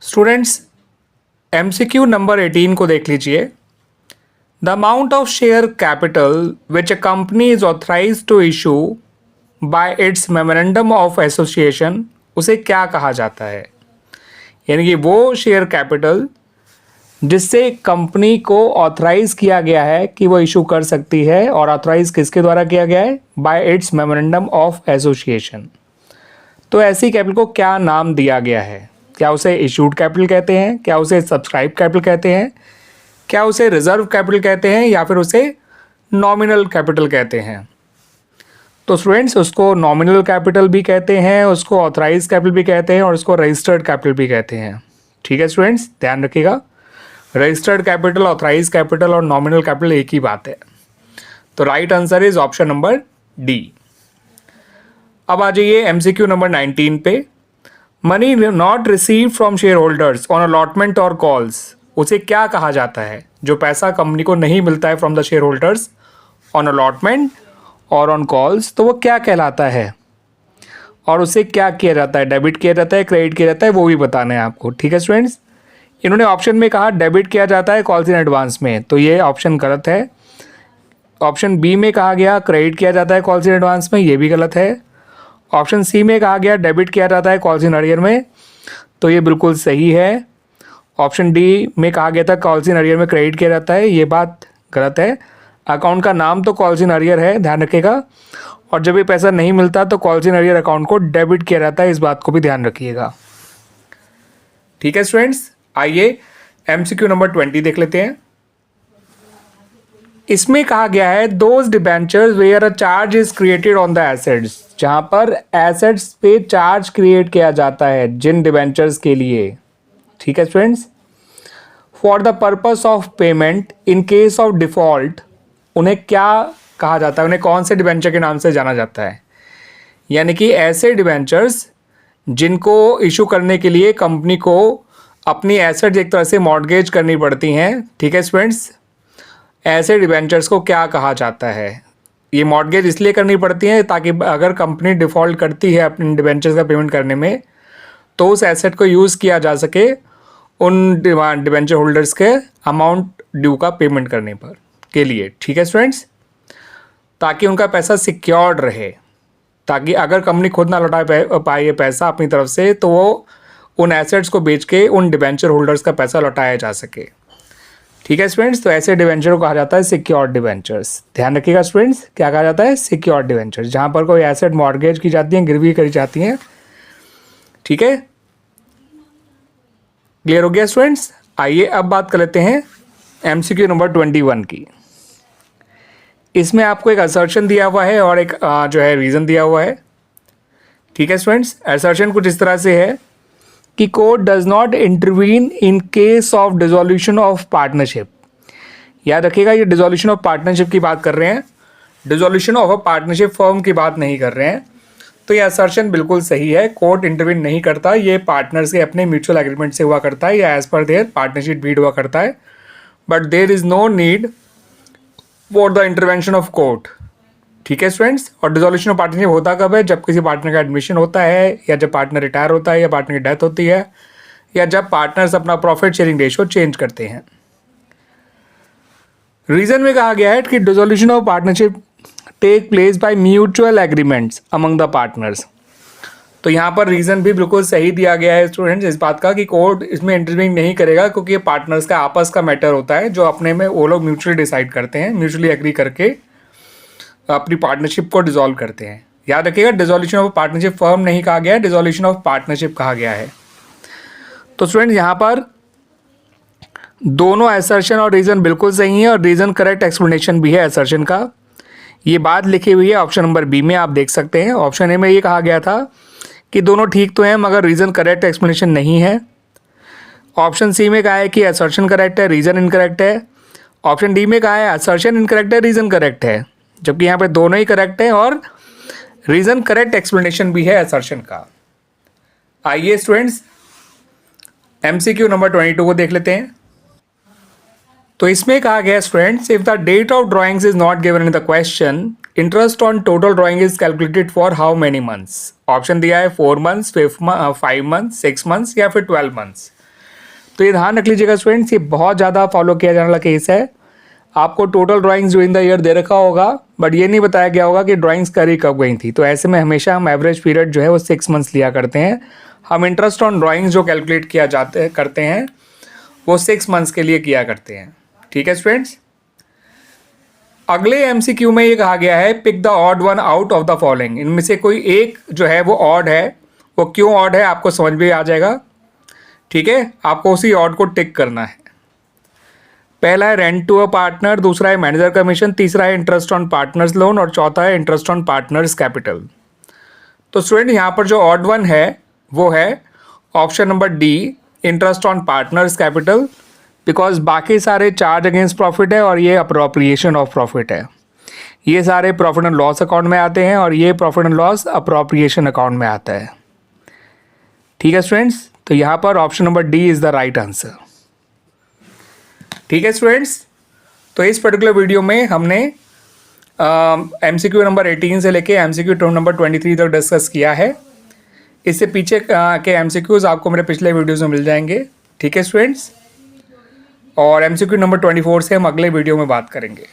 Students, MCQ number 18 को देख लीजिए। The amount of share capital which a company is authorise to issue by its memorandum of association, उसे क्या कहा जाता है? यानी कि वो शेयर कैपिटल जिससे कंपनी को ऑथराइज किया गया है कि वो इशू कर सकती है, और ऑथराइज किसके द्वारा किया गया है? Bye its memorandum of association. तो ऐसी कैपिटल को क्या नाम दिया गया है? क्या उसे इशूड कैपिटल कहते हैं, क्या उसे सब्सक्राइब कैपिटल कहते हैं, क्या उसे रिजर्व कैपिटल कहते हैं, या फिर उसे नॉमिनल कैपिटल कहते हैं? तो स्टूडेंट्स, उसको नॉमिनल कैपिटल भी कहते हैं, उसको ऑथराइज कैपिटल भी कहते हैं, और उसको रजिस्टर्ड कैपिटल भी कहते हैं। ठीक है स्टूडेंट्स, ध्यान रखिएगा। रजिस्टर्ड कैपिटल, ऑथराइज कैपिटल और नॉमिनल कैपिटल एक ही बात है। तो right answer is option number D. अब आ जाइए एमसीक्यू नंबर 19 पे। Money not receive from share holders on allotment और कॉल्स, उसे क्या कहा जाता है? जो पैसा कंपनी को नहीं मिलता है from the share holders on allotment और ऑन कॉल्स, तो वो क्या कहलाता है और उसे क्या किया जाता है? डेबिट किया जाता है, क्रेडिट किया जाता है, वो भी बताना है आपको। ठीक है स्टूडेंट्स, इन्होंने ऑप्शन में कहा डेबिट किया जाता है कॉल्स इन एडवांस में, तो ये ऑप्शन गलत है। ऑप्शन बी में कहा गया क्रेडिट किया जाता है कॉल्स इन एडवांस में, ये भी गलत है। ऑप्शन सी में कहा गया डेबिट किया जाता है कॉल्स इन अरियर में, तो ये बिल्कुल सही है। ऑप्शन डी में कहा गया था कॉल्स इन अरियर में क्रेडिट किया जाता है, ये बात गलत है। अकाउंट का नाम तो कॉल्स इन अरियर है, ध्यान रखिएगा। और जब ये पैसा नहीं मिलता तो कॉल्स इन अरियर अकाउंट को डेबिट किया जाता है, इस बात को भी ध्यान रखिएगा। ठीक है स्टूडेंट्स, आइए एमसीक्यू नंबर 20 देख लेते हैं। इसमें कहा गया है those debentures where a charge is created on the assets, जहां पर एसेट्स पे चार्ज क्रिएट किया जाता है जिन डिबेंचर्स के लिए। ठीक है students, for the purpose of payment in case of default, उन्हें क्या कहा जाता है? उन्हें कौन से डिबेंचर के नाम से जाना जाता है? यानी कि ऐसे डिबेंचर्स जिनको इशू करने के लिए कंपनी को अपनी एसेट्स एक तरह से मॉर्गेज करनी पड़ती हैं। ठीक है स्टूडेंट्स, ऐसे डिबेंचर्स को क्या कहा जाता है? ये मॉर्गेज इसलिए करनी पड़ती है ताकि अगर कंपनी डिफ़ॉल्ट करती है अपने डिबेंचर्स का पेमेंट करने में, तो उस एसेट को यूज़ किया जा सके उन डिबेंचर होल्डर्स के अमाउंट ड्यू का पेमेंट करने पर के लिए। ठीक है स्टूडेंट्स, ताकि उनका पैसा सिक्योर्ड रहे, ताकि अगर कंपनी खुद ना लौटा पाए ये पैसा अपनी तरफ से, तो वो उन एसेट्स को बेच के उन डिबेंचर होल्डर्स का पैसा लौटाया जा सके। ठीक है स्टूडेंट्स, तो ऐसे डिबेंचर को कहा जाता है सिक्योर्ड डिबेंचर्स। ध्यान रखिएगा स्टूडेंट्स, क्या कहा जाता है? सिक्योर्ड डिबेंचर्स, जहां पर कोई एसेट मॉर्गेज की जाती है, गिरवी करी जाती हैं। ठीक है, क्लियर हो गया स्टूडेंट्स? आइए अब बात कर लेते हैं एमसीक्यू नंबर 21 की। इसमें आपको एक असर्शन दिया हुआ है और एक जो है रीज़न दिया हुआ है। ठीक है स्टूडेंट्स, असर्शन कुछ इस तरह से है कि court does not intervene in case of dissolution of partnership. याद रखिएगा, ये डिसोल्यूशन ऑफ पार्टनरशिप की बात कर रहे हैं, dissolution of a partnership firm की बात नहीं कर रहे हैं। तो ये असर्शन बिल्कुल सही है, कोर्ट इंटरवीन नहीं करता, ये पार्टनर्स के अपने म्यूचुअल एग्रीमेंट से हुआ करता है या as per there partnership deed हुआ करता है। But there is no need for the intervention of court. ठीक है स्टूडेंट्स, और डिसोल्यूशन ऑफ पार्टनरशिप होता कब है? जब किसी पार्टनर का एडमिशन होता है, या जब पार्टनर रिटायर होता है, या पार्टनर की डेथ होती है, या जब पार्टनर्स अपना प्रॉफिट शेयरिंग रेशियो चेंज करते हैं। रीजन में कहा गया है कि dissolution of partnership take place by mutual agreements among the partners. तो यहाँ पर रीजन भी बिल्कुल सही दिया गया है स्टूडेंट्स इस बात का कि कोर्ट इसमें इंटरवीन नहीं करेगा, क्योंकि ये पार्टनर्स का आपस का मैटर होता है जो अपने में वो लोग म्यूचुअली डिसाइड करते हैं, म्यूचुअली एग्री करके अपनी पार्टनरशिप को डिसॉल्व करते हैं। याद रखिएगा, डिसोल्यूशन ऑफ पार्टनरशिप फर्म नहीं कहा गया है, डिसोल्यूशन ऑफ पार्टनरशिप कहा गया है। तो स्टूडेंट, यहाँ पर दोनों असर्शन और रीज़न बिल्कुल सही है, और रीज़न करेक्ट एक्सप्लेनेशन भी है असर्शन का। ये बात लिखी हुई है ऑप्शन नंबर बी में, आप देख सकते हैं। ऑप्शन ए में ये कहा गया था कि दोनों ठीक तो हैं मगर रीज़न करेक्ट एक्सप्लेनेशन नहीं है। ऑप्शन सी में कहा है कि असर्शन करेक्ट है, रीज़न इनकरेक्ट है। ऑप्शन डी में कहा है असर्शन इनकरेक्ट है, रीज़न करेक्ट है, जबकि यहाँ पे दोनों ही करेक्ट है और रीज़न करेक्ट एक्सप्लेनेशन भी है असर्शन का। आइए स्टूडेंट्स, एमसीक्यू नंबर 22 को देख लेते हैं। तो इसमें कहा गया students, if the date of drawings is not given in the question, interest on total drawing is calculated for how many months. Option दिया है 4 मंथ्स, 5 मंथ्स, 6 मंथ्स या फिर 12 मंथ्स। तो ये ध्यान रख लीजिएगा स्टूडेंट्स, ये बहुत ज़्यादा फॉलो किया जाने वाला केस है। आपको total drawings during the year दे रखा होगा, बट ये नहीं बताया गया होगा कि ड्राइंग्स करी कब गई थी। तो ऐसे में हमेशा हम एवरेज पीरियड जो है वो 6 मंथ्स लिया करते हैं। हम इंटरेस्ट ऑन ड्राइंग्स जो कैलकुलेट किया करते हैं वो 6 मंथ्स के लिए किया करते हैं। ठीक है स्टूडेंट्स। अगले एमसीक्यू में ये कहा गया है pick the odd one out of the following. इनमें से कोई एक जो है वो ऑड है, वो क्यों ऑड है आपको समझ में आ जाएगा। ठीक है, आपको उसी ऑड को टिक करना है। पहला है रेंट टू अ पार्टनर, दूसरा है मैनेजर कमीशन, तीसरा है इंटरेस्ट ऑन पार्टनर्स लोन और चौथा है इंटरेस्ट ऑन पार्टनर्स कैपिटल। तो स्टूडेंट यहाँ पर जो ऑड वन है वो है option number D, interest on partners capital, because बाकी सारे चार्ज अगेंस्ट प्रॉफिट है और ये अप्रोप्रिएशन ऑफ प्रॉफिट है। ये सारे प्रॉफिट एंड लॉस अकाउंट में आते हैं और ये profit and loss appropriation account में आता है। ठीक है स्टूडेंट्स, तो यहाँ पर option number D is the right answer. ठीक है स्टूडेंट्स, तो इस पर्टिकुलर वीडियो में हमने एमसीक्यू नंबर 18 से लेके एमसीक्यू नंबर 23 तक डिस्कस किया है। इससे पीछे के एमसीक्यूज आपको मेरे पिछले वीडियोज़ में मिल जाएंगे। ठीक है स्टूडेंट्स, और एमसीक्यू नंबर 24 से हम अगले वीडियो में बात करेंगे।